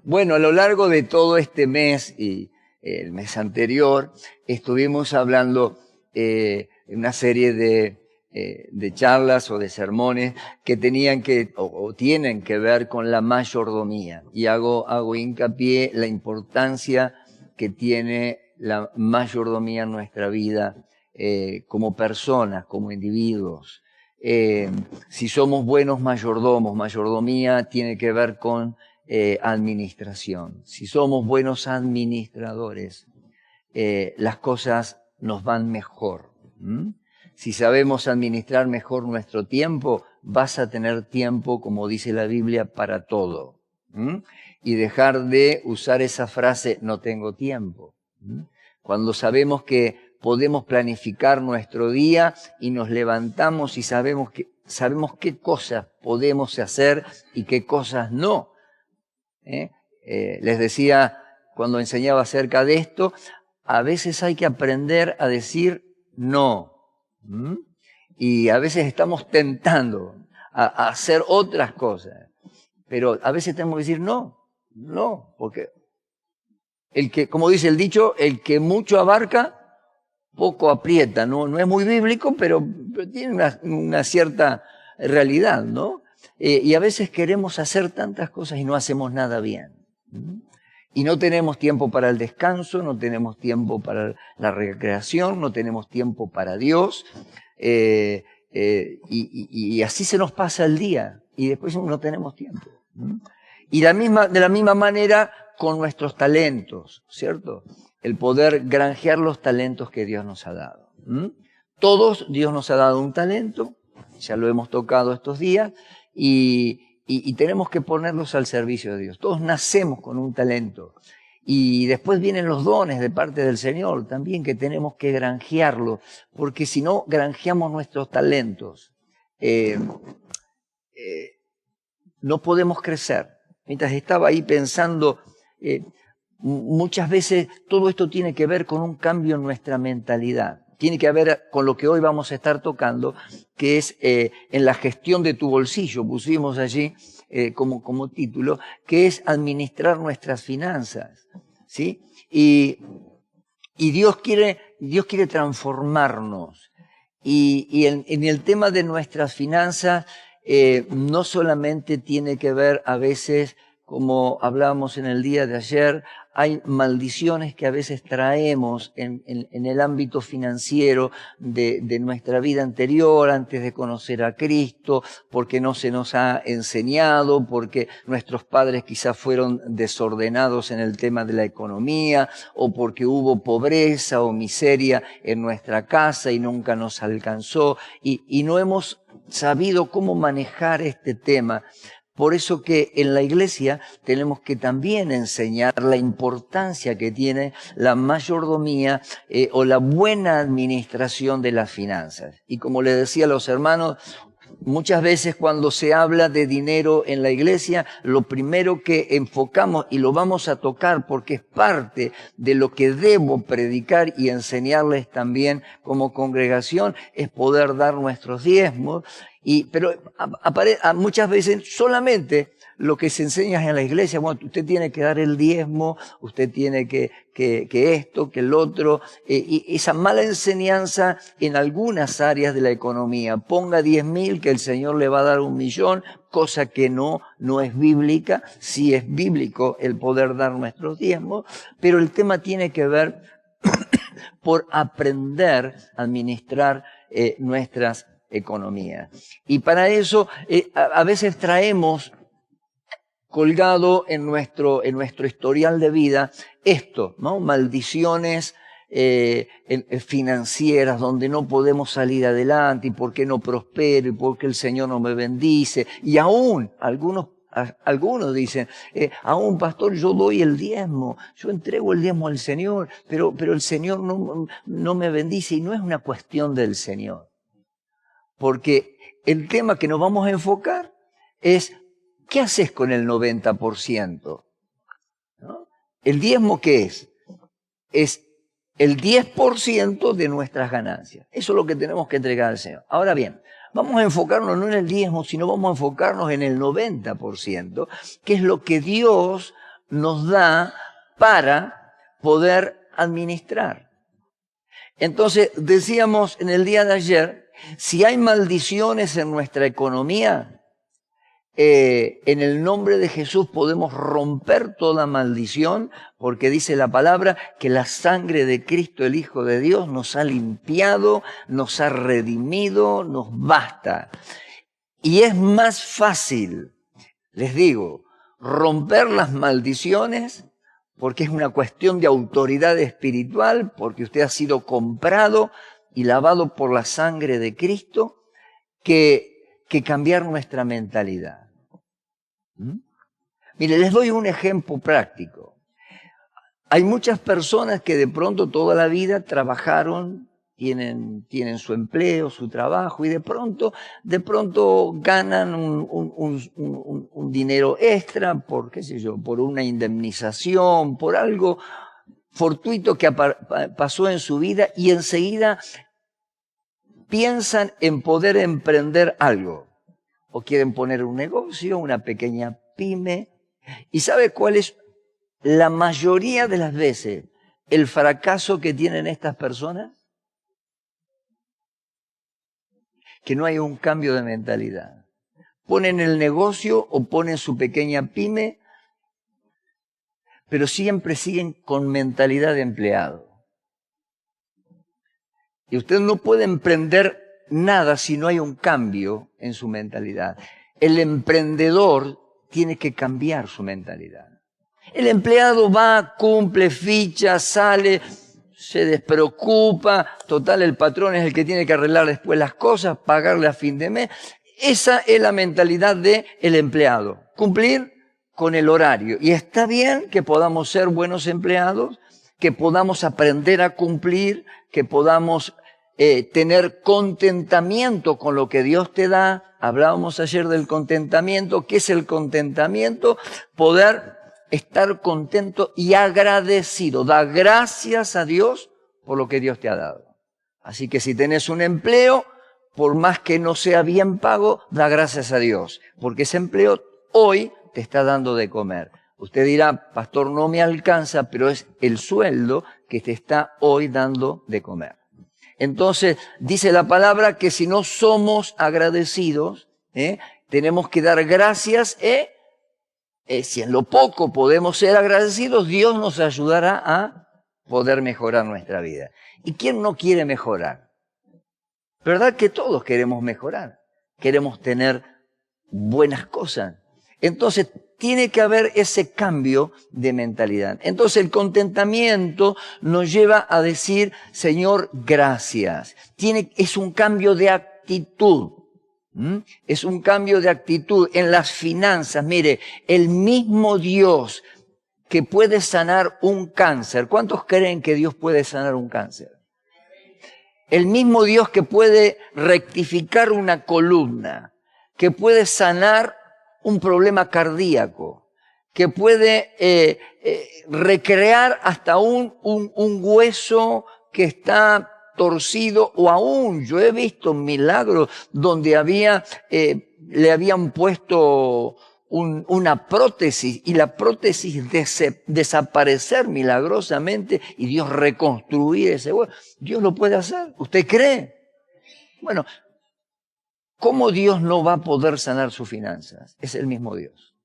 Bueno, a lo largo de todo este mes y el mes anterior, estuvimos hablando en una serie de charlas o de sermones que tenían que, o tienen que ver con la mayordomía. Y hago hincapié en la importancia que tiene la mayordomía en nuestra vida como personas, como individuos. Si somos buenos mayordomos, mayordomía tiene que ver con administración. Si somos buenos administradores, las cosas nos van mejor. Si sabemos administrar mejor nuestro tiempo, vas a tener tiempo, como dice la Biblia, para todo. Y dejar de usar esa frase, no tengo tiempo. Cuando sabemos que podemos planificar nuestro día y nos levantamos y sabemos qué cosas podemos hacer y qué cosas no. Les decía cuando enseñaba acerca de esto, a veces hay que aprender a decir no. Y a veces estamos tentando a hacer otras cosas. Pero a veces tenemos que decir no, porque como dice el dicho, el que mucho abarca, poco aprieta. No es muy bíblico, pero tiene una cierta realidad, ¿no? Y a veces queremos hacer tantas cosas y no hacemos nada bien. Y no tenemos tiempo para el descanso, no tenemos tiempo para la recreación, no tenemos tiempo para Dios. Y así se nos pasa el día y después no tenemos tiempo. Y de la misma manera con nuestros talentos, ¿cierto? El poder granjear los talentos que Dios nos ha dado. Todos Dios nos ha dado un talento, ya lo hemos tocado estos días, y tenemos que ponerlos al servicio de Dios. Todos nacemos con un talento. Y después vienen los dones de parte del Señor también, que tenemos que granjearlos, porque si no granjeamos nuestros talentos, no podemos crecer. Mientras estaba ahí pensando, muchas veces todo esto tiene que ver con un cambio en nuestra mentalidad. Tiene que ver con lo que hoy vamos a estar tocando, que es en la gestión de tu bolsillo. Pusimos allí como título, que es administrar nuestras finanzas, ¿sí? Y Dios quiere transformarnos. Y en el tema de nuestras finanzas, no solamente tiene que ver a veces, como hablábamos en el día de ayer, hay maldiciones que a veces traemos en el ámbito financiero de nuestra vida anterior, antes de conocer a Cristo, porque no se nos ha enseñado, porque nuestros padres quizás fueron desordenados en el tema de la economía, o porque hubo pobreza o miseria en nuestra casa y nunca nos alcanzó, y no hemos sabido cómo manejar este tema. Por eso que en la iglesia tenemos que también enseñar la importancia que tiene la mayordomía o la buena administración de las finanzas. Y como les decía a los hermanos, muchas veces cuando se habla de dinero en la iglesia, lo primero que enfocamos, y lo vamos a tocar porque es parte de lo que debo predicar y enseñarles también como congregación, es poder dar nuestros diezmos. Pero muchas veces solamente lo que se enseña en la iglesia, bueno, usted tiene que dar el diezmo, usted tiene que esto, que el otro, y esa mala enseñanza en algunas áreas de la economía. Ponga 10.000 que el Señor le va a dar 1.000.000, cosa que no es bíblica. Sí es bíblico el poder dar nuestros diezmos, pero el tema tiene que ver por aprender a administrar nuestras economía. Y para eso a veces traemos colgado en nuestro historial de vida esto, ¿no? Maldiciones financieras donde no podemos salir adelante, y por qué no prospero, y por qué el Señor no me bendice. Y aún algunos dicen, aún pastor, yo doy el diezmo, yo entrego el diezmo al Señor, pero el Señor no me bendice. Y no es una cuestión del Señor. Porque el tema que nos vamos a enfocar es, ¿qué haces con el 90%? ¿No? ¿El diezmo qué es? Es el 10% de nuestras ganancias. Eso es lo que tenemos que entregar al Señor. Ahora bien, vamos a enfocarnos no en el diezmo, sino vamos a enfocarnos en el 90%, que es lo que Dios nos da para poder administrar. Entonces, decíamos en el día de ayer, si hay maldiciones en nuestra economía, en el nombre de Jesús podemos romper toda maldición, porque dice la palabra que la sangre de Cristo, el Hijo de Dios, nos ha limpiado, nos ha redimido, nos basta. Y es más fácil, les digo, romper las maldiciones, porque es una cuestión de autoridad espiritual, porque usted ha sido comprado y lavado por la sangre de Cristo, que cambiar nuestra mentalidad. Mire, les doy un ejemplo práctico. Hay muchas personas que de pronto toda la vida trabajaron, tienen su empleo, su trabajo, y de pronto ganan un dinero extra por, qué sé yo, por una indemnización, por algo fortuito que pasó en su vida, y enseguida piensan en poder emprender algo. O quieren poner un negocio, una pequeña pyme. ¿Y sabe cuál es la mayoría de las veces el fracaso que tienen estas personas? Que no hay un cambio de mentalidad. Ponen el negocio o ponen su pequeña pyme, pero siempre siguen con mentalidad de empleado. Y usted no puede emprender nada si no hay un cambio en su mentalidad. El emprendedor tiene que cambiar su mentalidad. El empleado va, cumple, ficha, sale, se despreocupa. Total, el patrón es el que tiene que arreglar después las cosas, pagarle a fin de mes. Esa es la mentalidad del empleado. Cumplir con el horario. Y está bien que podamos ser buenos empleados, que podamos aprender a cumplir, que podamos tener contentamiento con lo que Dios te da. Hablábamos ayer del contentamiento. ¿Qué es el contentamiento? Poder estar contento y agradecido. Da gracias a Dios por lo que Dios te ha dado. Así que si tenés un empleo, por más que no sea bien pago, da gracias a Dios, porque ese empleo hoy te está dando de comer. Usted dirá, pastor, no me alcanza, pero es el sueldo que te está hoy dando de comer. Entonces, dice la palabra que si no somos agradecidos, tenemos que dar gracias. Si en lo poco podemos ser agradecidos, Dios nos ayudará a poder mejorar nuestra vida. ¿Y quién no quiere mejorar? ¿Verdad que todos queremos mejorar? Queremos tener buenas cosas. Entonces, tiene que haber ese cambio de mentalidad. Entonces, el contentamiento nos lleva a decir, Señor, gracias. Es un cambio de actitud. Es un cambio de actitud en las finanzas. Mire, el mismo Dios que puede sanar un cáncer. ¿Cuántos creen que Dios puede sanar un cáncer? El mismo Dios que puede rectificar una columna, que puede sanar un problema cardíaco, que puede recrear hasta un hueso que está torcido, o aún yo he visto milagros donde le habían puesto una prótesis y la prótesis desaparecer milagrosamente y Dios reconstruir ese hueso. Dios lo puede hacer. ¿Usted cree? Bueno, ¿cómo Dios no va a poder sanar sus finanzas? Es el mismo Dios.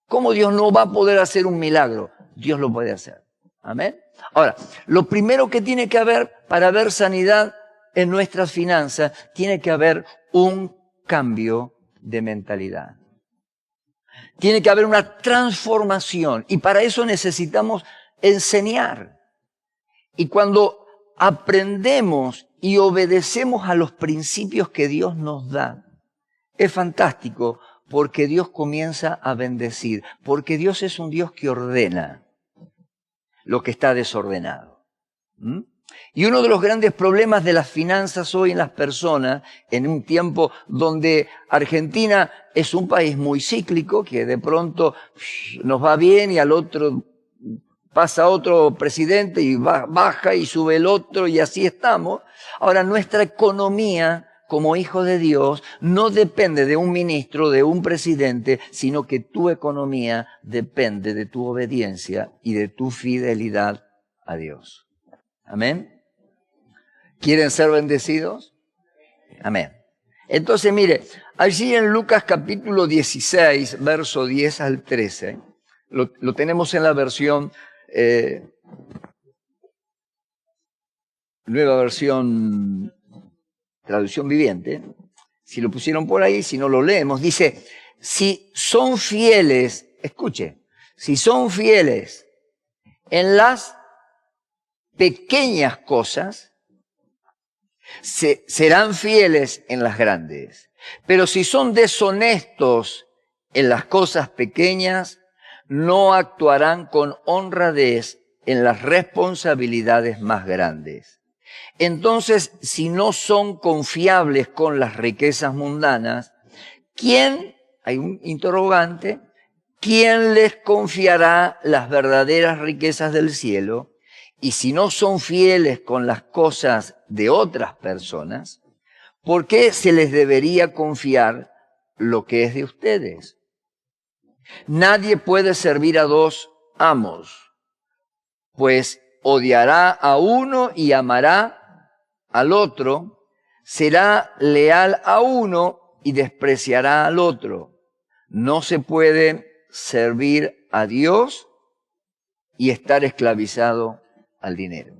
¿Cómo Dios no va a poder hacer un milagro? Dios lo puede hacer. Amén. Ahora, lo primero que tiene que haber para haber sanidad en nuestras finanzas, tiene que haber un cambio de mentalidad. Tiene que haber una transformación y para eso necesitamos enseñar. Y cuando aprendemos y obedecemos a los principios que Dios nos da, es fantástico porque Dios comienza a bendecir, porque Dios es un Dios que ordena lo que está desordenado. Y uno de los grandes problemas de las finanzas hoy en las personas, en un tiempo donde Argentina es un país muy cíclico, que de pronto nos va bien y al otro pasa otro presidente y baja y sube el otro y así estamos. Ahora nuestra economía como hijo de Dios no depende de un ministro, de un presidente, sino que tu economía depende de tu obediencia y de tu fidelidad a Dios. Amén. ¿Quieren ser bendecidos? Amén. Entonces, mire, allí en Lucas capítulo 16, verso 10 al 13, lo tenemos en la versión, nueva versión, traducción viviente. Si lo pusieron por ahí, si no lo leemos, dice, si son fieles, escuche, si son fieles en las pequeñas cosas, serán fieles en las grandes. Pero si son deshonestos en las cosas pequeñas, no actuarán con honradez en las responsabilidades más grandes. Entonces, si no son confiables con las riquezas mundanas, ¿quién, hay un interrogante, quién les confiará las verdaderas riquezas del cielo? Y si no son fieles con las cosas de otras personas, ¿por qué se les debería confiar lo que es de ustedes? Nadie puede servir a dos amos, pues odiará a uno y amará al otro, será leal a uno y despreciará al otro. No se puede servir a Dios y estar esclavizado al dinero.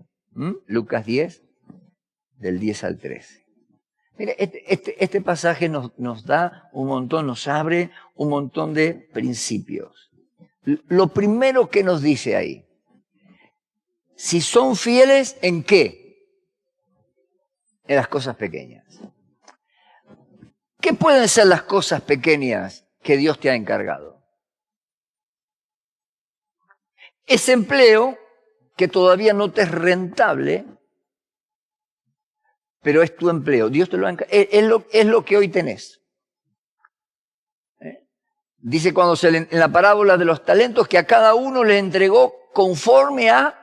Lucas 10, del 10 al 13. Mire, este pasaje nos da un montón, nos abre un montón de principios. Lo primero que nos dice ahí, si son fieles, ¿en qué? En las cosas pequeñas. ¿Qué pueden ser las cosas pequeñas que Dios te ha encargado? Ese empleo que todavía no te es rentable, pero es tu empleo. Dios te lo ha encargado. Es lo que hoy tenés. Dice en la parábola de los talentos que a cada uno le entregó conforme a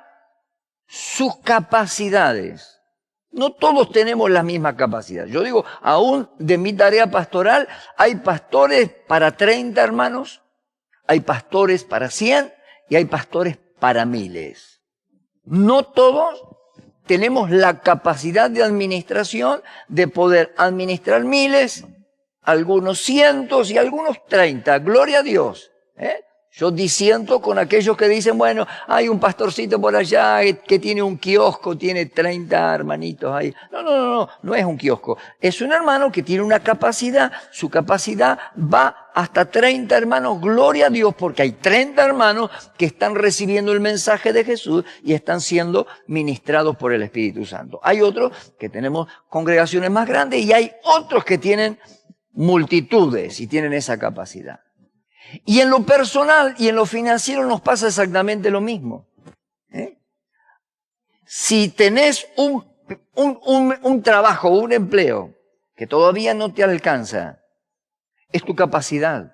sus capacidades. No todos tenemos la misma capacidad. Yo digo, aún de mi tarea pastoral, hay pastores para 30 hermanos, hay pastores para 100 y hay pastores para miles. No todos tenemos la capacidad de administración de poder administrar miles, algunos cientos y algunos 30. Gloria a Dios. Yo disiento con aquellos que dicen, bueno, hay un pastorcito por allá que tiene un kiosco, tiene 30 hermanitos ahí. No es un kiosco. Es un hermano que tiene una capacidad, su capacidad va hasta 30 hermanos. Gloria a Dios, porque hay 30 hermanos que están recibiendo el mensaje de Jesús y están siendo ministrados por el Espíritu Santo. Hay otros que tenemos congregaciones más grandes y hay otros que tienen multitudes y tienen esa capacidad. Y en lo personal y en lo financiero nos pasa exactamente lo mismo. Si tenés un trabajo, un empleo que todavía no te alcanza, es tu capacidad.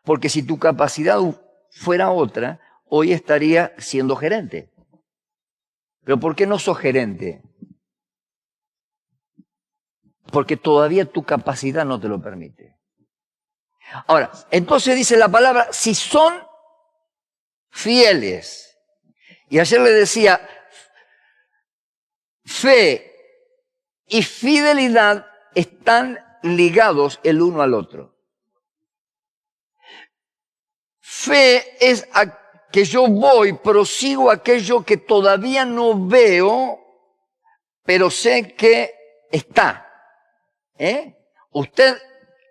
Porque si tu capacidad fuera otra, hoy estaría siendo gerente. ¿Pero por qué no sos gerente? Porque todavía tu capacidad no te lo permite. Ahora, entonces dice la palabra, si son fieles. Y ayer le decía, fe y fidelidad están ligados el uno al otro. Fe es que yo prosigo aquello que todavía no veo, pero sé que está. Usted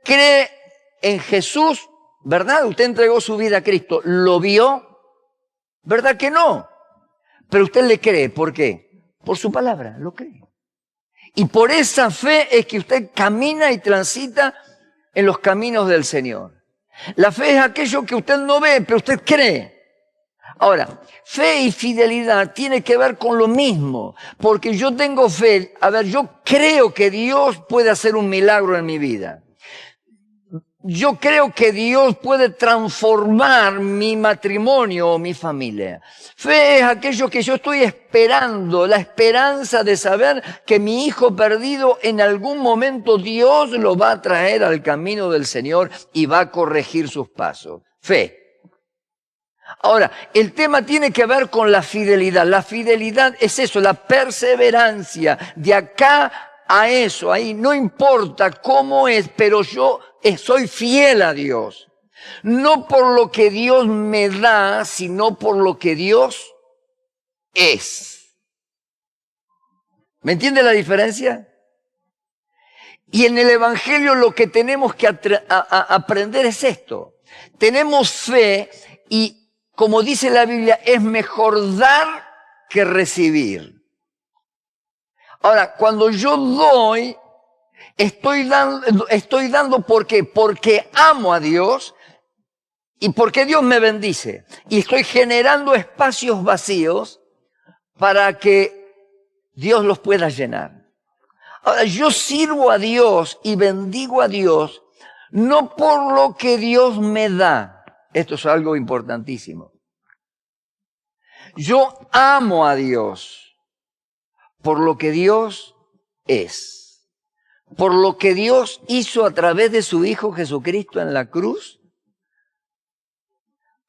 cree en Jesús, ¿verdad? Usted entregó su vida a Cristo. ¿Lo vio? ¿Verdad que no? Pero usted le cree. ¿Por qué? Por su palabra, lo cree. Y por esa fe es que usted camina y transita en los caminos del Señor. La fe es aquello que usted no ve, pero usted cree. Ahora, fe y fidelidad tiene que ver con lo mismo. Porque yo tengo fe. A ver, yo creo que Dios puede hacer un milagro en mi vida. yo creo que Dios puede transformar mi matrimonio o mi familia. Fe es aquello que yo estoy esperando, la esperanza de saber que mi hijo perdido en algún momento Dios lo va a traer al camino del Señor y va a corregir sus pasos. Fe. Ahora, el tema tiene que ver con la fidelidad. La fidelidad es eso, la perseverancia. De acá a eso, ahí no importa cómo es, pero yo soy fiel a Dios. No por lo que Dios me da, sino por lo que Dios es. ¿Me entiende la diferencia? Y en el Evangelio lo que tenemos que aprender es esto. Tenemos fe y, como dice la Biblia, es mejor dar que recibir. Ahora, cuando yo doy, estoy dando ¿por qué? Porque amo a Dios y porque Dios me bendice. Y estoy generando espacios vacíos para que Dios los pueda llenar. Ahora, yo sirvo a Dios y bendigo a Dios no por lo que Dios me da. Esto es algo importantísimo. Yo amo a Dios por lo que Dios es. Por lo que Dios hizo a través de su Hijo Jesucristo en la cruz,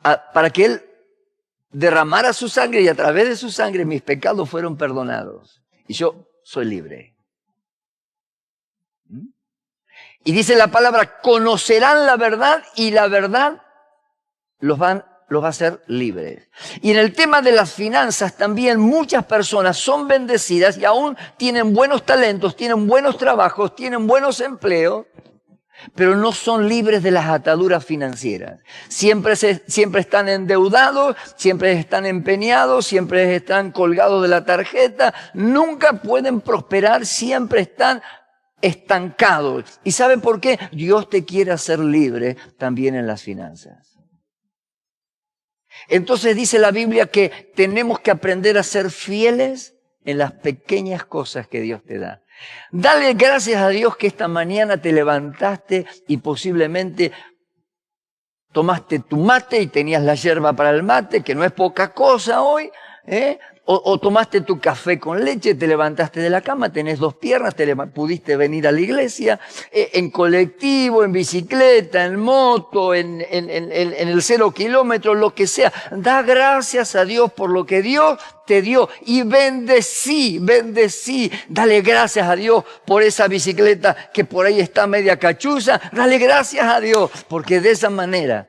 para que Él derramara su sangre y a través de su sangre mis pecados fueron perdonados. Y yo soy libre. Y dice la palabra, conocerán la verdad y la verdad los va a hacer libres. Y en el tema de las finanzas también muchas personas son bendecidas y aún tienen buenos talentos, tienen buenos trabajos, tienen buenos empleos, pero no son libres de las ataduras financieras. Siempre están endeudados, siempre están empeñados, siempre están colgados de la tarjeta, nunca pueden prosperar, siempre están estancados. ¿Y saben por qué? Dios te quiere hacer libre también en las finanzas. Entonces dice la Biblia que tenemos que aprender a ser fieles en las pequeñas cosas que Dios te da. Dale gracias a Dios que esta mañana te levantaste y posiblemente tomaste tu mate y tenías la yerba para el mate, que no es poca cosa hoy, O tomaste tu café con leche, te levantaste de la cama, tenés dos piernas, pudiste venir a la iglesia, en colectivo, en bicicleta, en moto, en el 0 kilómetros, lo que sea. Da gracias a Dios por lo que Dios te dio y bendecí. Dale gracias a Dios por esa bicicleta que por ahí está media cachuza. Dale gracias a Dios, porque de esa manera,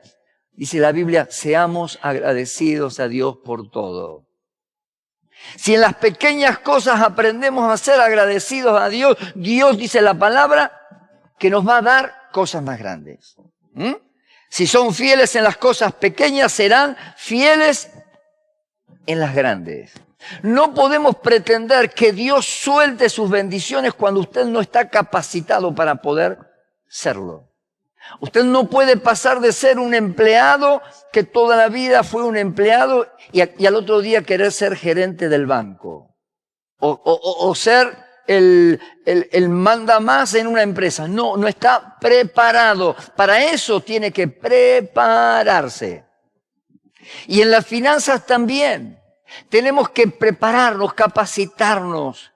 dice la Biblia, seamos agradecidos a Dios por todo. Si en las pequeñas cosas aprendemos a ser agradecidos a Dios, Dios dice la palabra que nos va a dar cosas más grandes. Si son fieles en las cosas pequeñas, serán fieles en las grandes. No podemos pretender que Dios suelte sus bendiciones cuando usted no está capacitado para poder serlo. Usted no puede pasar de ser un empleado que toda la vida fue un empleado y al otro día querer ser gerente del banco o ser el mandamás en una empresa. No está preparado. Para eso tiene que prepararse. Y en las finanzas también tenemos que prepararnos, capacitarnos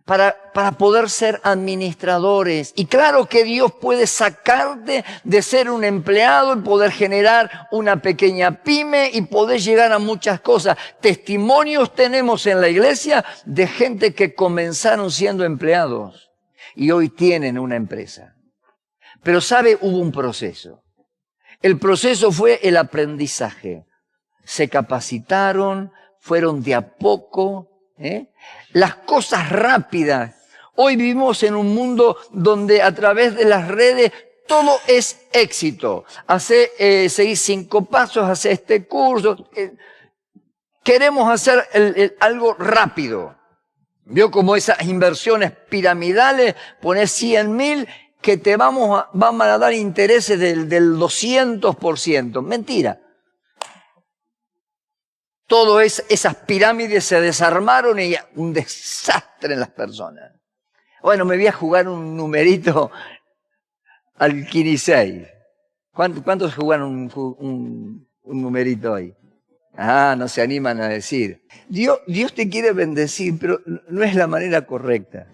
para poder ser administradores. Y claro que Dios puede sacarte de ser un empleado y poder generar una pequeña pyme y poder llegar a muchas cosas. Testimonios tenemos en la iglesia de gente que comenzaron siendo empleados y hoy tienen una empresa. Pero ¿sabe? Hubo un proceso. El proceso fue el aprendizaje. Se capacitaron, fueron de a poco, las cosas rápidas. Hoy vivimos en un mundo donde a través de las redes todo es éxito. Seguir 5 pasos, hacer este curso. Queremos hacer algo rápido. Vio como esas inversiones piramidales, poner 100.000 que te van a dar intereses del 200%. Mentira. Todas esas pirámides se desarmaron y un desastre en las personas. Bueno, me voy a jugar un numerito al 15. ¿Cuántos jugaron un numerito hoy? Ah, no se animan a decir. Dios te quiere bendecir, pero no es la manera correcta.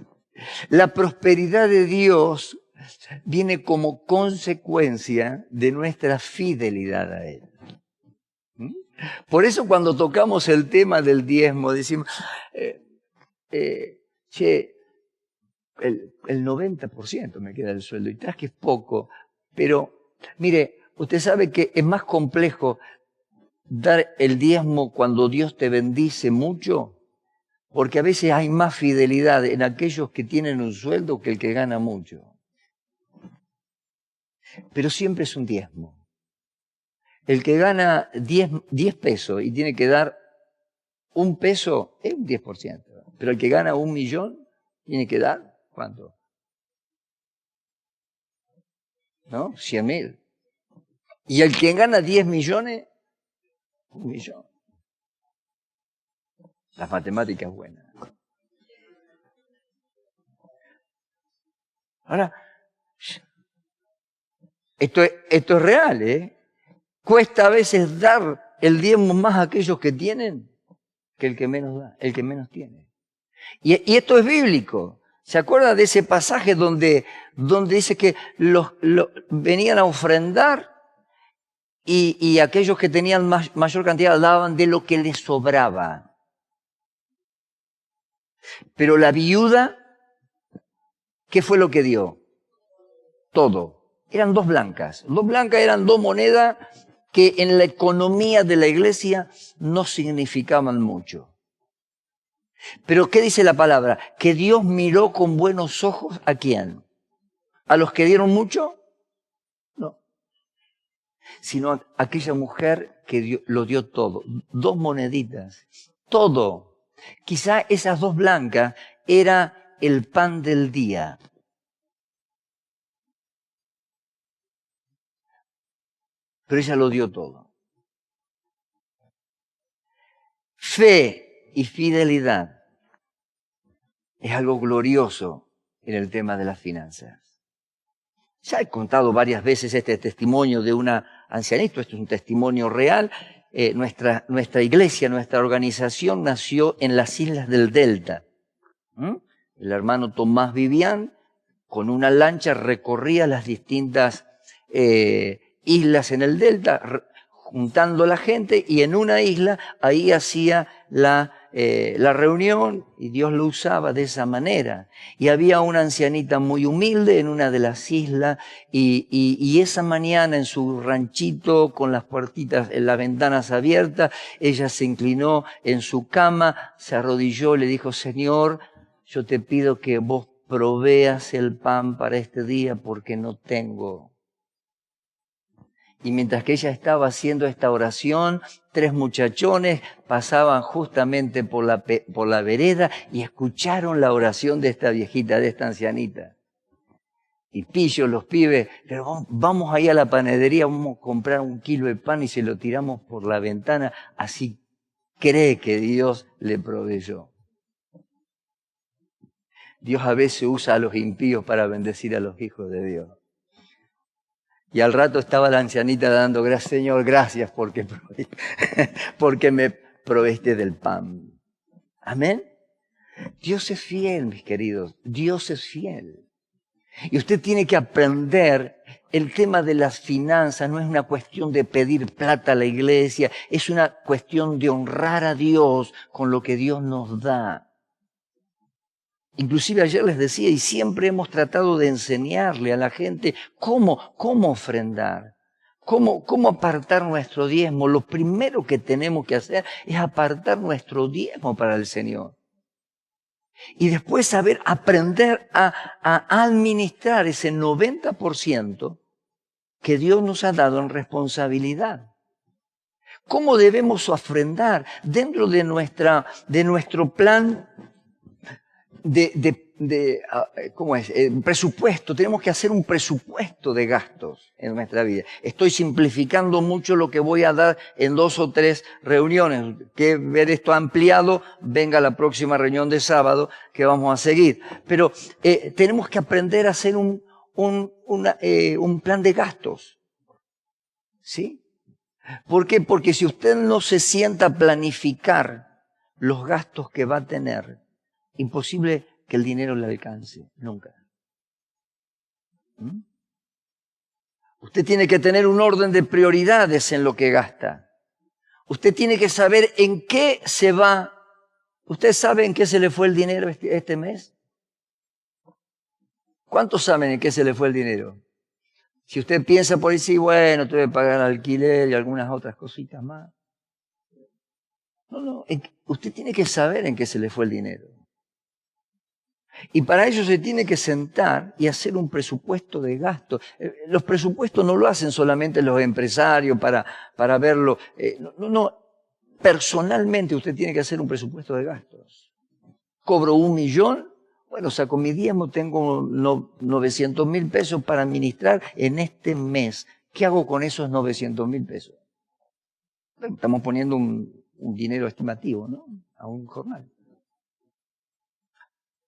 La prosperidad de Dios viene como consecuencia de nuestra fidelidad a Él. ¿Mm? Por eso cuando tocamos el tema del diezmo decimos, che, el 90% me queda el sueldo, y tras que es poco, pero mire, usted sabe que es más complejo dar el diezmo cuando Dios te bendice mucho, porque a veces hay más fidelidad en aquellos que tienen un sueldo que el que gana mucho. Pero siempre es un diezmo. El que gana 10 pesos y tiene que dar un peso es un 10%. Pero el que gana 1 millón tiene que dar, ¿cuánto? ¿No? 100.000. Y el que gana 10 millones, 1 millón. Las matemáticas buenas. Ahora, esto es real, ¿eh? Cuesta a veces dar el diezmo más a aquellos que tienen que el que menos da, el que menos tiene. Y esto es bíblico. ¿Se acuerda de ese pasaje donde dice que venían a ofrendar y aquellos que tenían mayor cantidad daban de lo que les sobraba? Pero la viuda, ¿qué fue lo que dio? Todo. Eran 2 blancas. 2 blancas eran 2 monedas que en la economía de la iglesia no significaban mucho. Pero ¿qué dice la palabra? Que Dios miró con buenos ojos ¿a quién? ¿A los que dieron mucho? No. Sino a aquella mujer que lo dio todo. 2 moneditas. Todo. Quizá esas 2 blancas era el pan del día. Pero ella lo dio todo. Fe y fidelidad es algo glorioso en el tema de las finanzas. Ya he contado varias veces este testimonio de una ancianita, esto es un testimonio real. Nuestra iglesia, nuestra organización nació en las islas del Delta. El hermano Tomás Vivian, con una lancha, recorría las distintas islas en el Delta, juntando a la gente, y en una isla, ahí hacía la reunión, y Dios lo usaba de esa manera. Y había una ancianita muy humilde en una de las islas, y esa mañana en su ranchito, con las puertitas, en las ventanas abiertas, ella se inclinó en su cama, se arrodilló y le dijo: Señor, yo te pido que vos proveas el pan para este día porque no tengo. Y mientras que ella estaba haciendo esta oración, 3 muchachones pasaban justamente por la vereda y escucharon la oración de esta viejita, de esta ancianita. Y pillos los pibes, pero vamos ahí a la panadería, vamos a comprar 1 kilo de pan y se lo tiramos por la ventana, así cree que Dios le proveyó. Dios a veces usa a los impíos para bendecir a los hijos de Dios. Y al rato estaba la ancianita dando gracias: Señor, gracias porque me proveiste del pan. Amén. Dios es fiel, mis queridos. Dios es fiel. Y usted tiene que aprender, el tema de las finanzas no es una cuestión de pedir plata a la iglesia, es una cuestión de honrar a Dios con lo que Dios nos da. Inclusive ayer les decía, y siempre hemos tratado de enseñarle a la gente cómo ofrendar, cómo apartar nuestro diezmo. Lo primero que tenemos que hacer es apartar nuestro diezmo para el Señor. Y después saber aprender a administrar ese 90% que Dios nos ha dado en responsabilidad. ¿Cómo debemos ofrendar dentro de nuestro plan ¿cómo es? Presupuesto? Tenemos que hacer un presupuesto de gastos en nuestra vida. Estoy simplificando mucho lo que voy a dar en 2 o 3 reuniones. Que ver esto ampliado, venga la próxima reunión de sábado que vamos a seguir. Pero tenemos que aprender a hacer un un plan de gastos. ¿Sí? ¿Por qué? Porque si usted no se sienta a planificar los gastos que va a tener, imposible que el dinero le alcance, nunca. ¿Mm? Usted tiene que tener un orden de prioridades en lo que gasta. Usted tiene que saber en qué se va. ¿Usted sabe en qué se le fue el dinero este mes? ¿Cuántos saben en qué se le fue el dinero? Si usted piensa por ahí, sí, bueno, tuve que pagar alquiler y algunas otras cositas más. No, usted tiene que saber en qué se le fue el dinero. Y para ello se tiene que sentar y hacer un presupuesto de gasto. Los presupuestos no lo hacen solamente los empresarios para verlo. No, personalmente usted tiene que hacer un presupuesto de gastos. Cobro 1 millón, bueno, saco mi diezmo, tengo 900.000 pesos para administrar en este mes. ¿Qué hago con esos 900.000 pesos? Estamos poniendo un dinero estimativo, ¿no? A un jornal.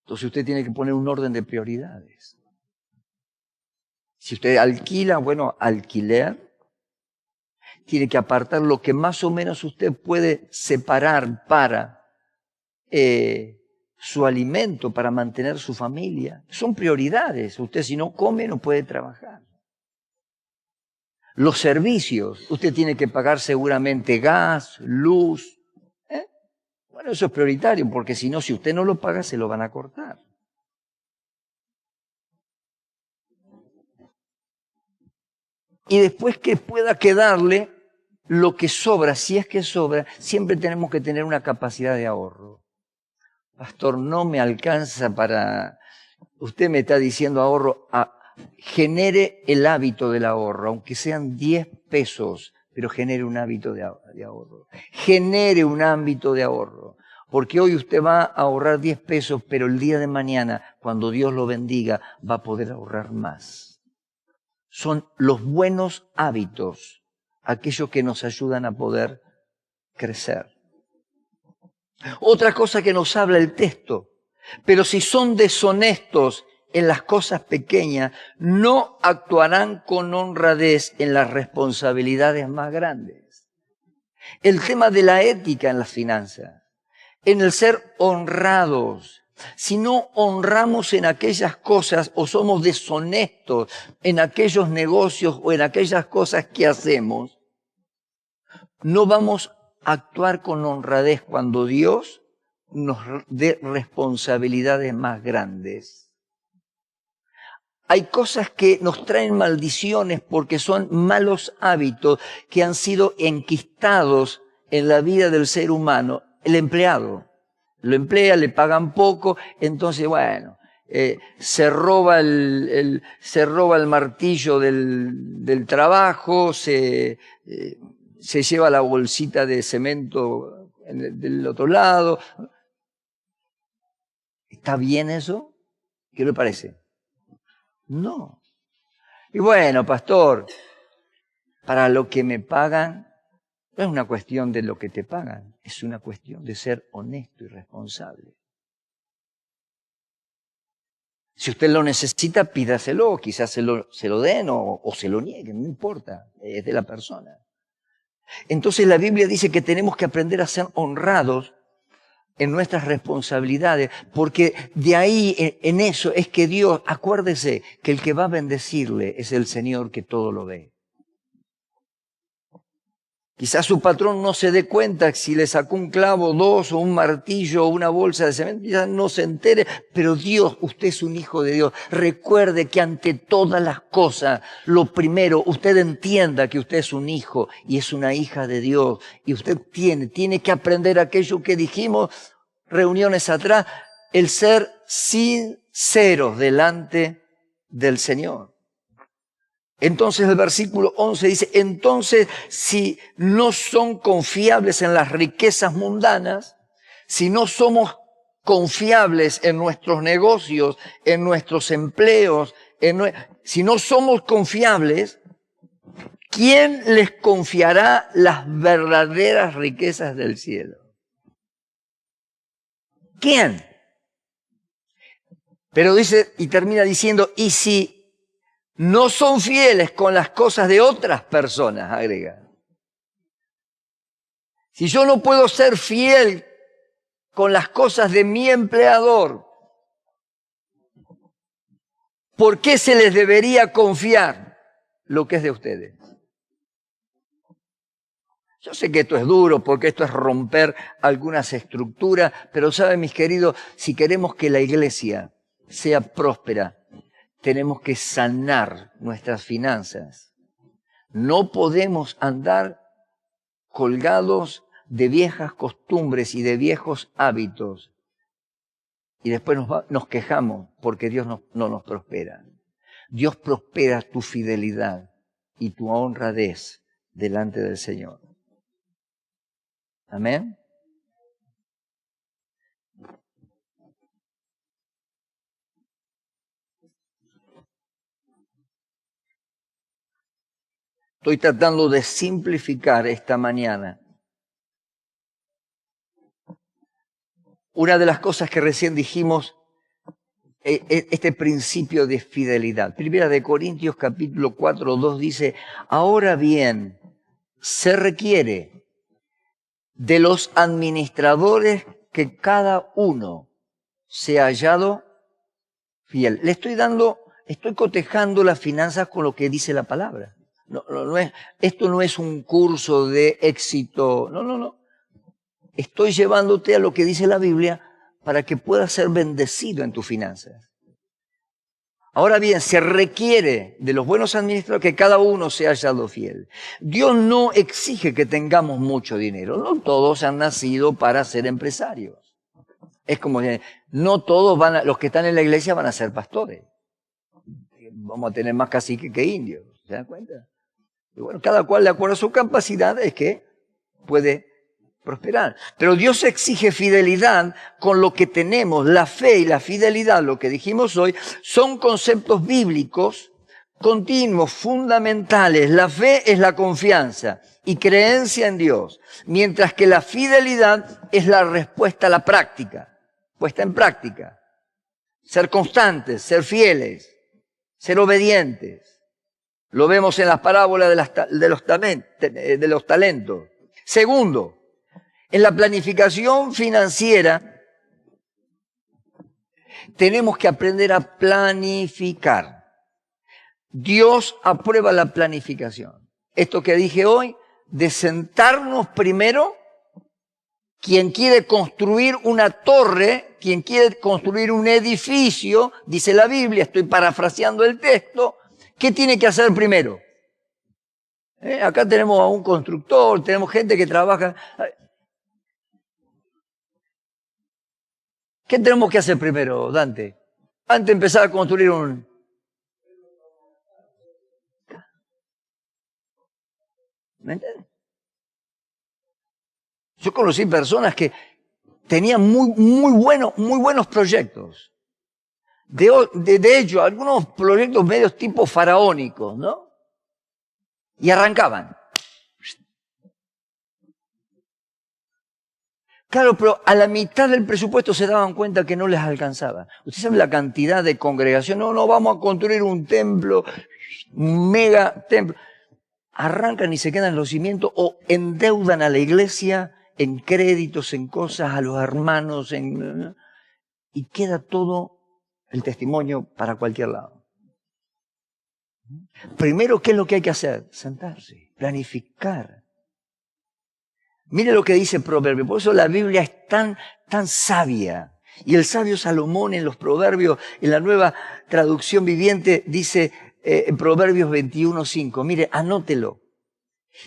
Entonces usted tiene que poner un orden de prioridades. Si usted alquila, bueno, alquiler, tiene que apartar lo que más o menos usted puede separar para su alimento, para mantener su familia. Son prioridades. Usted si no come no puede trabajar. Los servicios, usted tiene que pagar seguramente gas, luz. Bueno, eso es prioritario, porque si no, si usted no lo paga, se lo van a cortar. Y después que pueda quedarle lo que sobra, si es que sobra, siempre tenemos que tener una capacidad de ahorro. Pastor, no me alcanza para... Usted me está diciendo ahorro, genere el hábito del ahorro, aunque sean 10 pesos, pero genere un hábito de ahorro. Genere un ámbito de ahorro. Porque hoy usted va a ahorrar 10 pesos, pero el día de mañana, cuando Dios lo bendiga, va a poder ahorrar más. Son los buenos hábitos, aquellos que nos ayudan a poder crecer. Otra cosa que nos habla el texto, pero si son deshonestos en las cosas pequeñas, no actuarán con honradez en las responsabilidades más grandes. El tema de la ética en las finanzas, en el ser honrados. Si no honramos en aquellas cosas o somos deshonestos en aquellos negocios o en aquellas cosas que hacemos, no vamos a actuar con honradez cuando Dios nos dé responsabilidades más grandes. Hay cosas que nos traen maldiciones porque son malos hábitos que han sido enquistados en la vida del ser humano. El empleado lo emplea, le pagan poco, entonces bueno, se roba el martillo del trabajo, se lleva la bolsita de cemento del otro lado. ¿Está bien eso? ¿Qué le parece? No. Y bueno, pastor, para lo que me pagan, no es una cuestión de lo que te pagan, es una cuestión de ser honesto y responsable. Si usted lo necesita, pídaselo, quizás se lo den o se lo nieguen, no importa, es de la persona. Entonces la Biblia dice que tenemos que aprender a ser honrados en nuestras responsabilidades, porque de ahí, en eso, es que Dios, acuérdese que el que va a bendecirle es el Señor que todo lo ve. Quizás su patrón no se dé cuenta si le sacó un clavo, 2, o un martillo, o una bolsa de cemento, quizás no se entere, pero Dios, usted es un hijo de Dios. Recuerde que ante todas las cosas, lo primero, usted entienda que usted es un hijo y es una hija de Dios. Y usted tiene que aprender aquello que dijimos reuniones atrás, el ser sinceros delante del Señor. Entonces el versículo 11 dice, entonces si no son confiables en las riquezas mundanas, si no somos confiables en nuestros negocios, en nuestros empleos, si no somos confiables, ¿quién les confiará las verdaderas riquezas del cielo? ¿Quién? Pero dice, y termina diciendo, y si No son fieles con las cosas de otras personas, agrega. Si yo no puedo ser fiel con las cosas de mi empleador, ¿por qué se les debería confiar lo que es de ustedes? Yo sé que esto es duro porque esto es romper algunas estructuras, pero saben, mis queridos, si queremos que la iglesia sea próspera, tenemos que sanar nuestras finanzas. No podemos andar colgados de viejas costumbres y de viejos hábitos y después nos quejamos porque Dios no nos prospera. Dios prospera tu fidelidad y tu honradez delante del Señor. Amén. Estoy tratando de simplificar esta mañana. Una de las cosas que recién dijimos, este principio de fidelidad. Primera de Corintios capítulo 4, 2 dice, ahora bien, se requiere de los administradores que cada uno sea hallado fiel. Estoy cotejando las finanzas con lo que dice la palabra. Esto no es un curso de éxito. No. Estoy llevándote a lo que dice la Biblia para que puedas ser bendecido en tus finanzas. Ahora bien, se requiere de los buenos administradores que cada uno sea hallado fiel. Dios no exige que tengamos mucho dinero. No todos han nacido para ser empresarios. Es como que no todos los que están en la iglesia van a ser pastores. Vamos a tener más caciques que indios. ¿Se dan cuenta? Y bueno, cada cual de acuerdo a su capacidad es que puede prosperar. Pero Dios exige fidelidad con lo que tenemos. La fe y la fidelidad, lo que dijimos hoy, son conceptos bíblicos continuos, fundamentales. La fe es la confianza y creencia en Dios, mientras que la fidelidad es la respuesta a la práctica, puesta en práctica. Ser constantes, ser fieles, ser obedientes. Lo vemos en las parábolas de los talentos. Segundo, en la planificación financiera tenemos que aprender a planificar. Dios aprueba la planificación. Esto que dije hoy, de sentarnos primero, quien quiere construir una torre, quien quiere construir un edificio, dice la Biblia, estoy parafraseando el texto, ¿qué tiene que hacer primero? Acá tenemos a un constructor, tenemos gente que trabaja. ¿Qué tenemos que hacer primero, Dante? Antes de empezar a construir un... ¿Me entiendes? Yo conocí personas que tenían muy buenos proyectos. De hecho, algunos proyectos medios tipo faraónicos, ¿no? Y arrancaban. Claro, pero a la mitad del presupuesto se daban cuenta que no les alcanzaba. Usted sabe la cantidad de congregación. No, vamos a construir un templo, un mega templo. Arrancan y se quedan en los cimientos o endeudan a la iglesia en créditos, en cosas, a los hermanos, y queda todo el testimonio para cualquier lado. Primero, ¿qué es lo que hay que hacer? Sentarse, planificar. Mire lo que dice Proverbios. Por eso la Biblia es tan sabia. Y el sabio Salomón en los Proverbios, en la Nueva Traducción Viviente, dice en Proverbios 21:5. Mire, anótelo.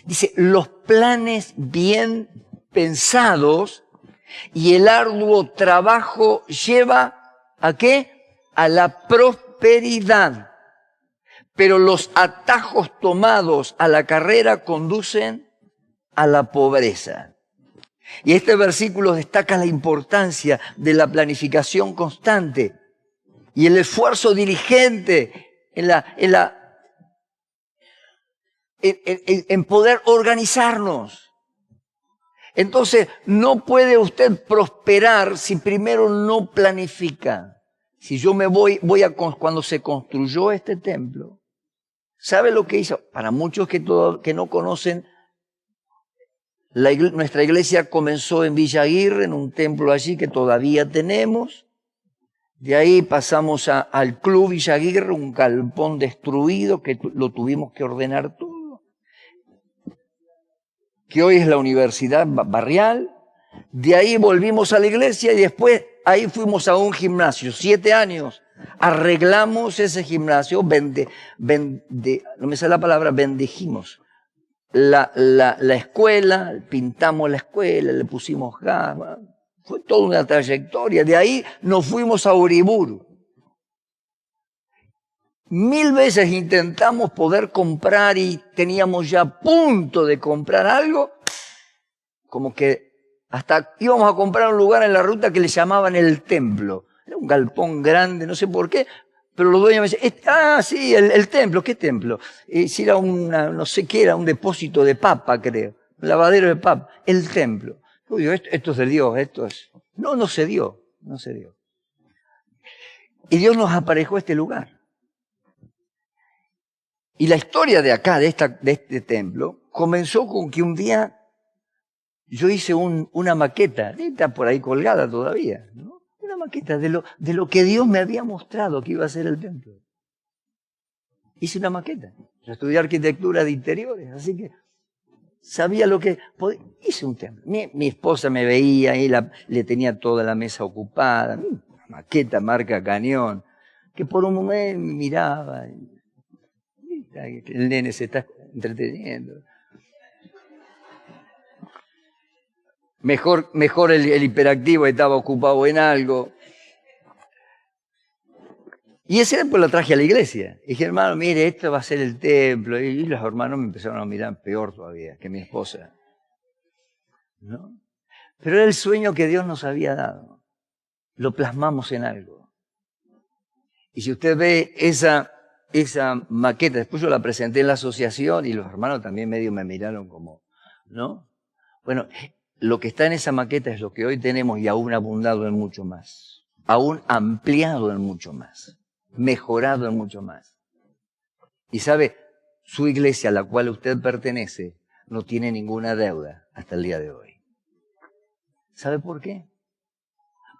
Dice, los planes bien pensados y el arduo trabajo lleva ¿a qué? A la prosperidad. Pero los atajos tomados a la carrera conducen a la pobreza. Y este versículo destaca la importancia de la planificación constante y el esfuerzo diligente en poder organizarnos. Entonces, no puede usted prosperar si primero no planifica. Si yo cuando se construyó este templo, ¿Sabe lo que hizo? Para muchos que no conocen, nuestra iglesia comenzó en Villa Aguirre, en un templo allí que todavía tenemos. De ahí pasamos al Club Villa Aguirre, un galpón destruido que lo tuvimos que ordenar todo. Que hoy es la Universidad Barrial. De ahí volvimos a la iglesia y después ahí fuimos a un gimnasio, 7 años. Arreglamos ese gimnasio, no me sale la palabra, bendijimos la escuela, pintamos la escuela, le pusimos gas, fue toda una trayectoria. De ahí nos fuimos a Uriburu. 1000 veces intentamos poder comprar y teníamos ya a punto de comprar algo, como que hasta íbamos a comprar un lugar en la ruta que le llamaban el templo. Era un galpón grande, no sé por qué, pero los dueños me decían, sí, el templo, ¿qué templo? Si era no sé qué, era un depósito de papa, creo, un lavadero de papa, el templo. Yo digo, esto es de Dios, esto es... No se dio. Y Dios nos aparejó este lugar. Y la historia de acá, de este templo, comenzó con que un día yo hice una maqueta, está por ahí colgada todavía, ¿no? Una maqueta de lo que Dios me había mostrado que iba a ser el templo. Hice una maqueta. Yo estudié arquitectura de interiores, así que sabía lo que podía. Hice un templo. Mi esposa me veía y le tenía toda la mesa ocupada. Una maqueta marca Cañón, que por un momento me miraba. El nene se está entreteniendo. Mejor el hiperactivo estaba ocupado en algo. Y ese templo lo traje a la iglesia. Y dije, hermano, mire, esto va a ser el templo. Y los hermanos me empezaron a mirar peor todavía que mi esposa, ¿no? Pero era el sueño que Dios nos había dado. Lo plasmamos en algo. Y si usted ve esa maqueta, después yo la presenté en la asociación y los hermanos también medio me miraron como, ¿no? Bueno, lo que está en esa maqueta es lo que hoy tenemos y aún abundado en mucho más. Aún ampliado en mucho más. Mejorado en mucho más. Y sabe, su iglesia a la cual usted pertenece no tiene ninguna deuda hasta el día de hoy. ¿Sabe por qué?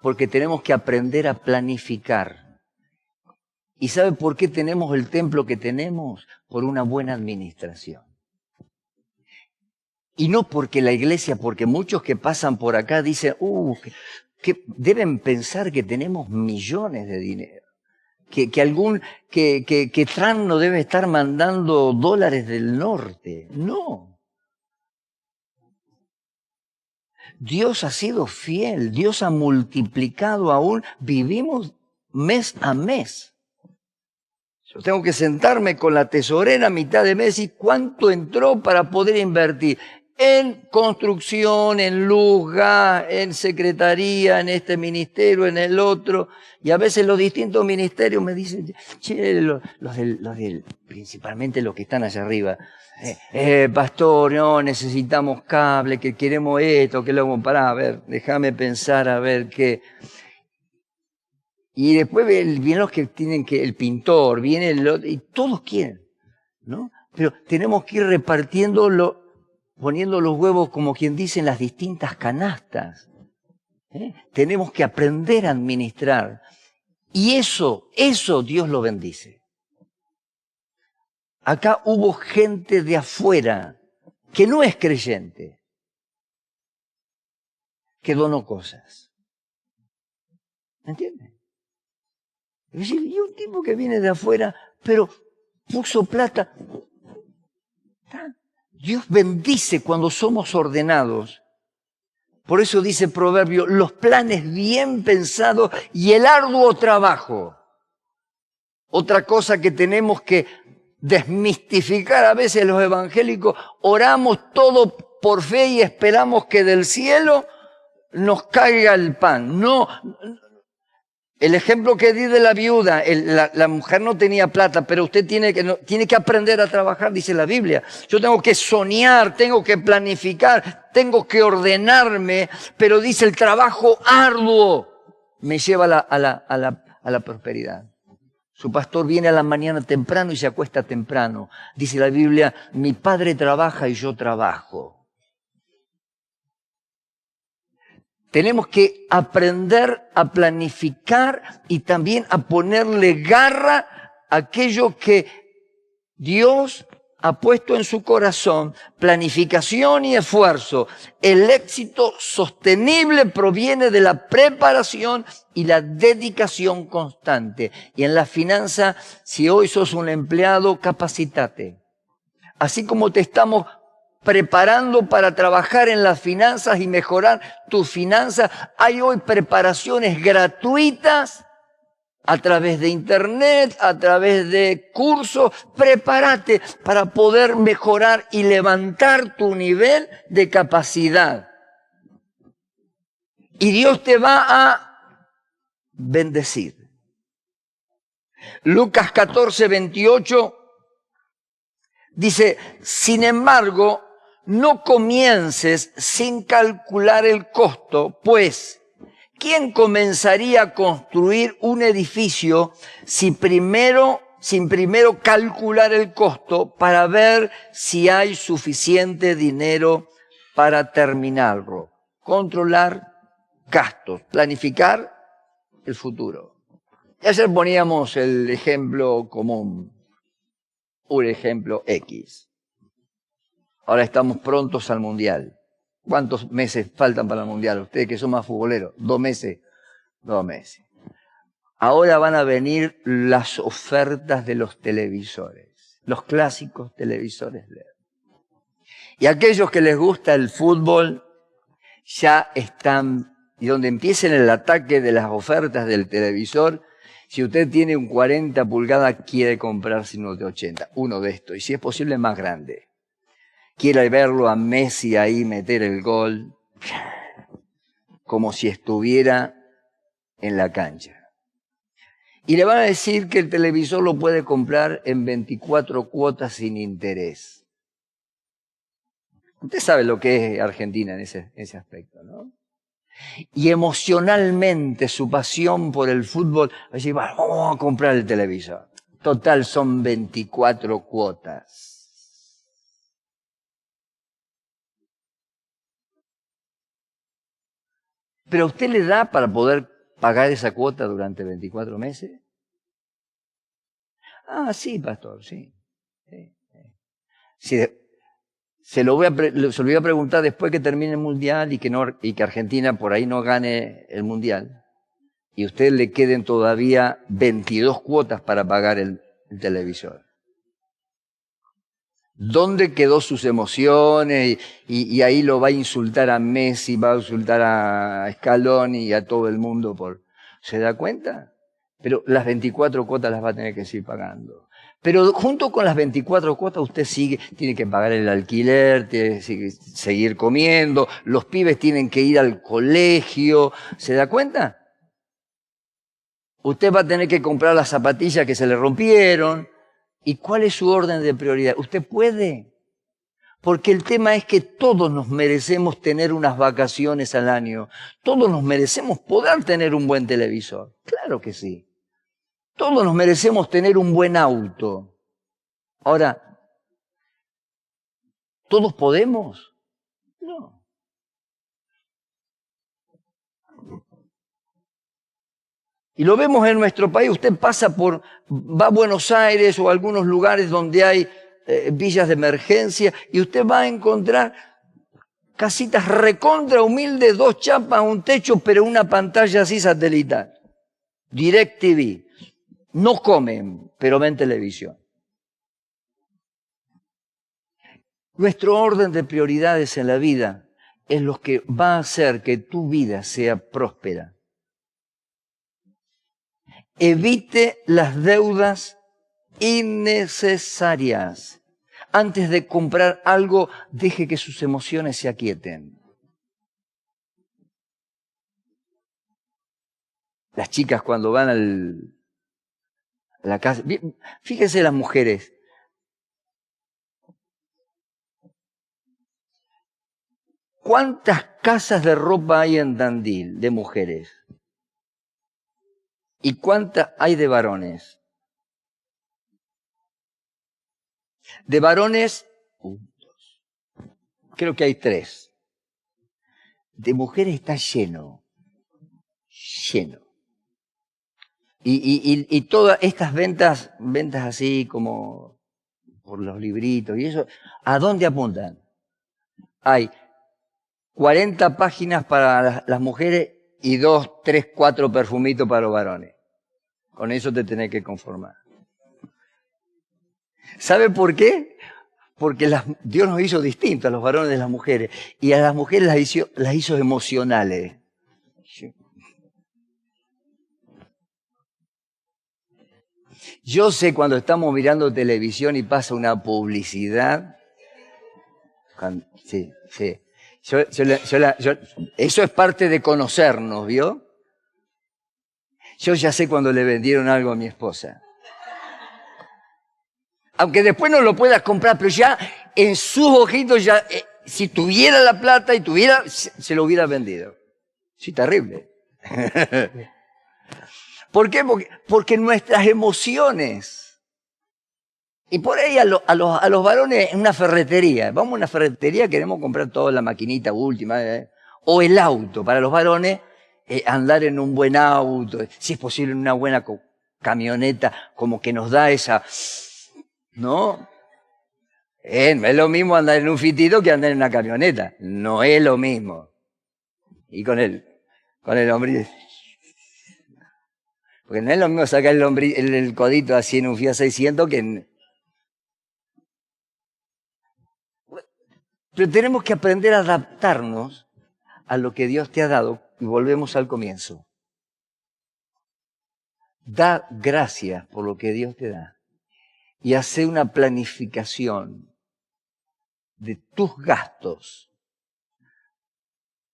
Porque tenemos que aprender a planificar. ¿Y sabe por qué tenemos el templo que tenemos? Por una buena administración. Y no porque la iglesia, porque muchos que pasan por acá dicen, que deben pensar que tenemos millones de dinero. Que Trump no debe estar mandando dólares del norte. No. Dios ha sido fiel, Dios ha multiplicado aún, vivimos mes a mes. Yo tengo que sentarme con la tesorera a mitad de mes y cuánto entró para poder invertir en construcción, en luz, gas, en secretaría, en este ministerio, en el otro. Y a veces los distintos ministerios me dicen, che, principalmente los que están allá arriba, pastor, no, necesitamos cable, que queremos esto, que lo vamos para, a ver, déjame pensar, a ver qué. Y después vienen los que tienen que, el pintor, viene el otro, y todos quieren, ¿no? Pero tenemos que ir repartiéndolo, poniendo los huevos, como quien dice, en las distintas canastas. Tenemos que aprender a administrar. Y eso Dios lo bendice. Acá hubo gente de afuera que no es creyente, que donó cosas. ¿Me entiende? Es decir, y un tipo que viene de afuera, pero puso plata. Dios bendice cuando somos ordenados. Por eso dice el proverbio, los planes bien pensados y el arduo trabajo. Otra cosa que tenemos que desmistificar a veces los evangélicos, oramos todo por fe y esperamos que del cielo nos caiga el pan. No. El ejemplo que di de la viuda, la mujer no tenía plata, pero usted tiene que aprender a trabajar, dice la Biblia. Yo tengo que soñar, tengo que planificar, tengo que ordenarme, pero dice el trabajo arduo me lleva a la prosperidad. Su pastor viene a la mañana temprano y se acuesta temprano. Dice la Biblia, mi padre trabaja y yo trabajo. Tenemos que aprender a planificar y también a ponerle garra a aquello que Dios ha puesto en su corazón, planificación y esfuerzo. El éxito sostenible proviene de la preparación y la dedicación constante. Y en la finanza, si hoy sos un empleado, capacitate. Así como te estamos preparando para trabajar en las finanzas y mejorar tus finanzas, hay hoy preparaciones gratuitas a través de internet, a través de cursos. Prepárate para poder mejorar y levantar tu nivel de capacidad. Y Dios te va a bendecir. Lucas 14:28 dice, sin embargo, no comiences sin calcular el costo, pues ¿quién comenzaría a construir un edificio sin primero calcular el costo para ver si hay suficiente dinero para terminarlo? Controlar gastos, planificar el futuro. Y ayer poníamos el ejemplo común, un ejemplo X. Ahora estamos prontos al Mundial. ¿Cuántos meses faltan para el Mundial? Ustedes que son más futboleros. 2 meses. 2 meses. Ahora van a venir las ofertas de los televisores. Los clásicos televisores LED. Y aquellos que les gusta el fútbol ya están, y donde empiecen el ataque de las ofertas del televisor, si usted tiene un 40 pulgadas, quiere comprarse uno de 80, uno de estos, y si es posible más grande. Quiere verlo a Messi ahí meter el gol, como si estuviera en la cancha. Y le van a decir que el televisor lo puede comprar en 24 cuotas sin interés. Usted sabe lo que es Argentina en ese aspecto, ¿no? Y emocionalmente su pasión por el fútbol, va a decir, vamos a comprar el televisor. Total, son 24 cuotas. ¿Pero a usted le da para poder pagar esa cuota durante 24 meses? Ah, sí, pastor, sí. Se lo voy a preguntar después que termine el Mundial y que Argentina por ahí no gane el Mundial. Y a usted le queden todavía 22 cuotas para pagar el televisor. ¿Dónde quedó sus emociones? Y ahí lo va a insultar a Messi, va a insultar a Scaloni y a todo el mundo ¿se da cuenta? Pero las 24 cuotas las va a tener que seguir pagando. Pero junto con las 24 cuotas usted tiene que pagar el alquiler, tiene que seguir comiendo, los pibes tienen que ir al colegio, ¿se da cuenta? Usted va a tener que comprar las zapatillas que se le rompieron. ¿Y cuál es su orden de prioridad? ¿Usted puede? Porque el tema es que todos nos merecemos tener unas vacaciones al año. Todos nos merecemos poder tener un buen televisor. Claro que sí. Todos nos merecemos tener un buen auto. Ahora, ¿todos podemos? No. Y lo vemos en nuestro país. Usted va a Buenos Aires o a algunos lugares donde hay villas de emergencia y usted va a encontrar casitas recontra humildes, 2 chapas, un techo, pero una pantalla así satelital. DirecTV. No comen, pero ven televisión. Nuestro orden de prioridades en la vida es lo que va a hacer que tu vida sea próspera. Evite las deudas innecesarias. Antes de comprar algo, deje que sus emociones se aquieten. Las chicas cuando van a la casa, fíjense las mujeres. ¿Cuántas casas de ropa hay en Tandil de mujeres? ¿Y cuántas hay de varones? De varones, creo que hay 3. De mujeres está lleno. Y todas estas ventas así como por los libritos y eso, ¿a dónde apuntan? Hay 40 páginas para las mujeres y 2, 3, 4 perfumitos para los varones. Con eso te tenés que conformar. ¿Sabe por qué? Porque Dios nos hizo distintos a los varones de las mujeres. Y a las mujeres las hizo emocionales. Yo sé cuando estamos mirando televisión y pasa una publicidad. Sí. Eso es parte de conocernos, ¿vio? Yo ya sé cuando le vendieron algo a mi esposa. Aunque después no lo puedas comprar, pero ya en sus ojitos, ya, si tuviera la plata y se lo hubiera vendido. Sí, terrible. ¿Por qué? Porque nuestras emociones. Y por ahí a los varones en una ferretería. Vamos a una ferretería, queremos comprar toda la maquinita última. O el auto. Para los varones, andar en un buen auto. Si es posible, en una buena camioneta, como que nos da esa... ¿No? No es lo mismo andar en un fitito que andar en una camioneta. No es lo mismo. Y con el hombre... Porque no es lo mismo sacar el codito así en un Fiat 600 que... Pero tenemos que aprender a adaptarnos a lo que Dios te ha dado. Y volvemos al comienzo. Da gracias por lo que Dios te da. Y hace una planificación de tus gastos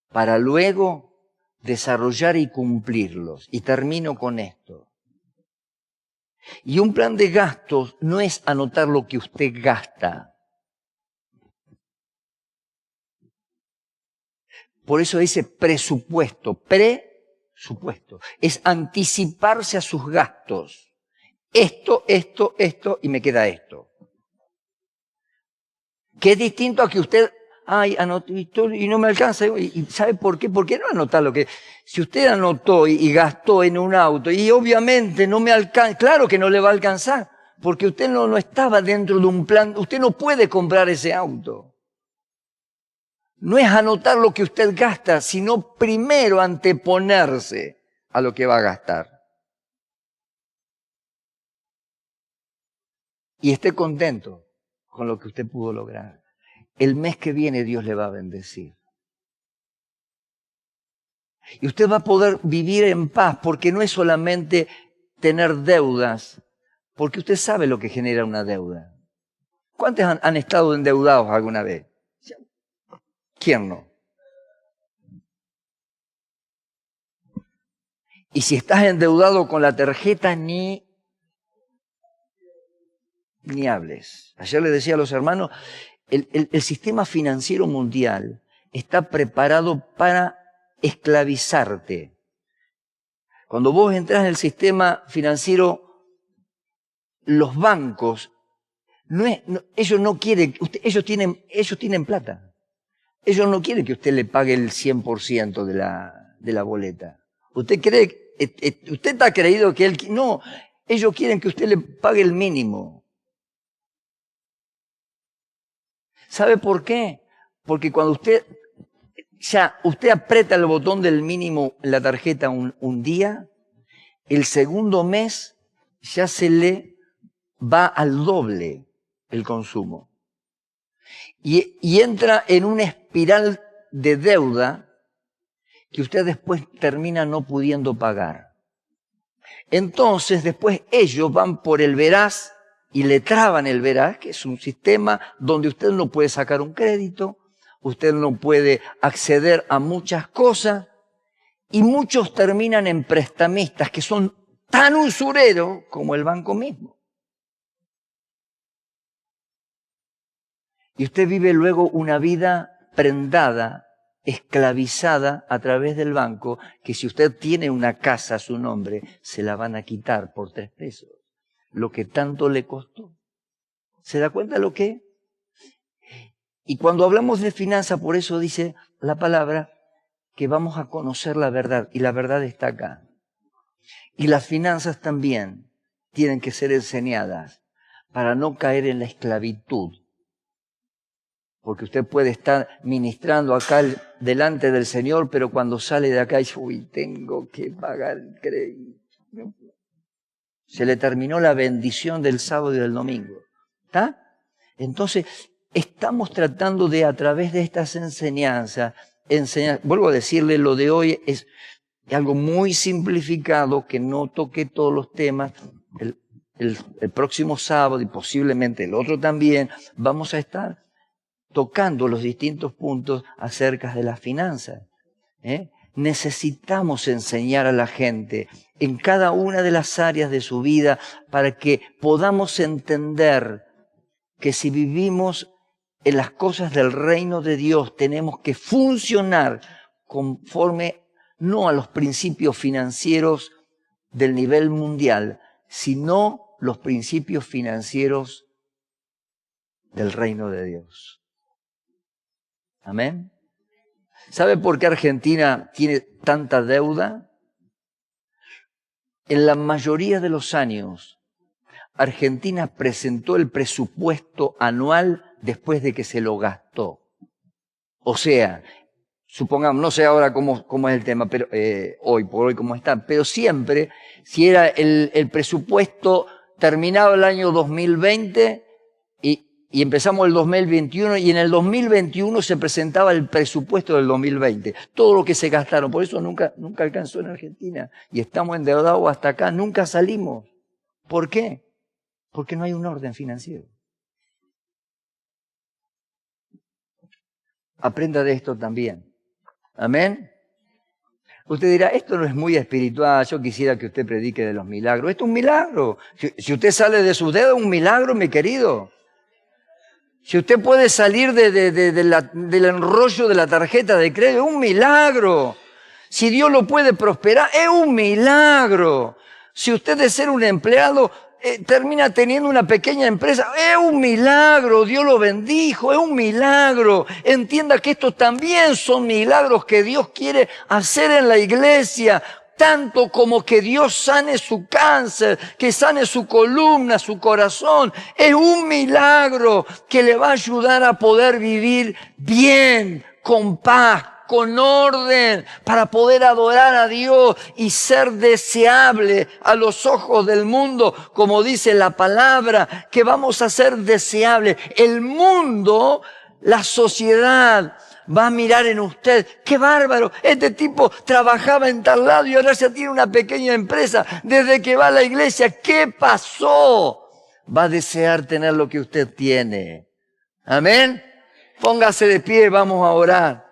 para luego desarrollar y cumplirlos. Y termino con esto. Y un plan de gastos no es anotar lo que usted gasta. Por eso dice presupuesto, es anticiparse a sus gastos. Esto, y me queda esto. Que es distinto a que usted, anotó y no me alcanza. ¿Y sabe por qué? ¿Por qué no anotar lo que? Si usted anotó y gastó en un auto y obviamente no me alcanza, claro que no le va a alcanzar, porque usted no estaba dentro de un plan, usted no puede comprar ese auto. No es anotar lo que usted gasta, sino primero anteponerse a lo que va a gastar. Y esté contento con lo que usted pudo lograr. El mes que viene Dios le va a bendecir. Y usted va a poder vivir en paz, porque no es solamente tener deudas, porque usted sabe lo que genera una deuda. ¿Cuántos han estado endeudados alguna vez? ¿Quién no? Y si estás endeudado con la tarjeta, ni hables. Ayer le decía a los hermanos, el sistema financiero mundial está preparado para esclavizarte. Cuando vos entras en el sistema financiero, los bancos, ellos no quieren, ellos tienen plata. Ellos no quieren que usted le pague el 100% de la boleta. Usted está creído que no, ellos quieren que usted le pague el mínimo. ¿Sabe por qué? Porque cuando usted aprieta el botón del mínimo en la tarjeta un día, el segundo mes ya se le va al doble el consumo. Y entra en una espiral de deuda que usted después termina no pudiendo pagar. Entonces después ellos van por el veraz y le traban el veraz, que es un sistema donde usted no puede sacar un crédito, usted no puede acceder a muchas cosas, y muchos terminan en prestamistas que son tan usureros como el banco mismo. Y usted vive luego una vida prendada, esclavizada a través del banco, que si usted tiene una casa a su nombre, se la van a quitar por 3 pesos. Lo que tanto le costó. ¿Se da cuenta lo que es? Y cuando hablamos de finanzas, por eso dice la palabra que vamos a conocer la verdad, y la verdad está acá. Y las finanzas también tienen que ser enseñadas para no caer en la esclavitud. Porque usted puede estar ministrando acá delante del Señor, pero cuando sale de acá dice, uy, tengo que pagar el crédito. Se le terminó la bendición del sábado y del domingo. ¿Está? Entonces, estamos tratando de, a través de estas enseñanzas, vuelvo a decirle, lo de hoy es algo muy simplificado, que no toque todos los temas. El próximo sábado y posiblemente el otro también, vamos a estar tocando los distintos puntos acerca de las finanzas. Necesitamos enseñar a la gente en cada una de las áreas de su vida para que podamos entender que si vivimos en las cosas del reino de Dios tenemos que funcionar conforme no a los principios financieros del nivel mundial, sino los principios financieros del reino de Dios. Amén. ¿Sabe por qué Argentina tiene tanta deuda? En la mayoría de los años, Argentina presentó el presupuesto anual después de que se lo gastó. O sea, supongamos, no sé ahora cómo es el tema, pero hoy por hoy cómo está, pero siempre, si era el presupuesto terminado el año 2020 y empezamos el 2021, y en el 2021 se presentaba el presupuesto del 2020. Todo lo que se gastaron, por eso nunca alcanzó en Argentina. Y estamos endeudados hasta acá, nunca salimos. ¿Por qué? Porque no hay un orden financiero. Aprenda de esto también. Amén. Usted dirá, esto no es muy espiritual, yo quisiera que usted predique de los milagros. Esto es un milagro. Si usted sale de sus dedos, es un milagro, mi querido. Si usted puede salir del enrollo de la tarjeta de crédito, es un milagro. Si Dios lo puede prosperar, es un milagro. Si usted de ser un empleado termina teniendo una pequeña empresa, es un milagro. Dios lo bendijo, es un milagro. Entienda que estos también son milagros que Dios quiere hacer en la iglesia. Tanto como que Dios sane su cáncer, que sane su columna, su corazón. Es un milagro que le va a ayudar a poder vivir bien, con paz, con orden, para poder adorar a Dios y ser deseable a los ojos del mundo, como dice la palabra, que vamos a ser deseables. El mundo, la sociedad, va a mirar en usted, ¡qué bárbaro! Este tipo trabajaba en tal lado y ahora ya tiene una pequeña empresa desde que va a la iglesia. ¿Qué pasó? Va a desear tener lo que usted tiene. Amén. Póngase de pie, vamos a orar.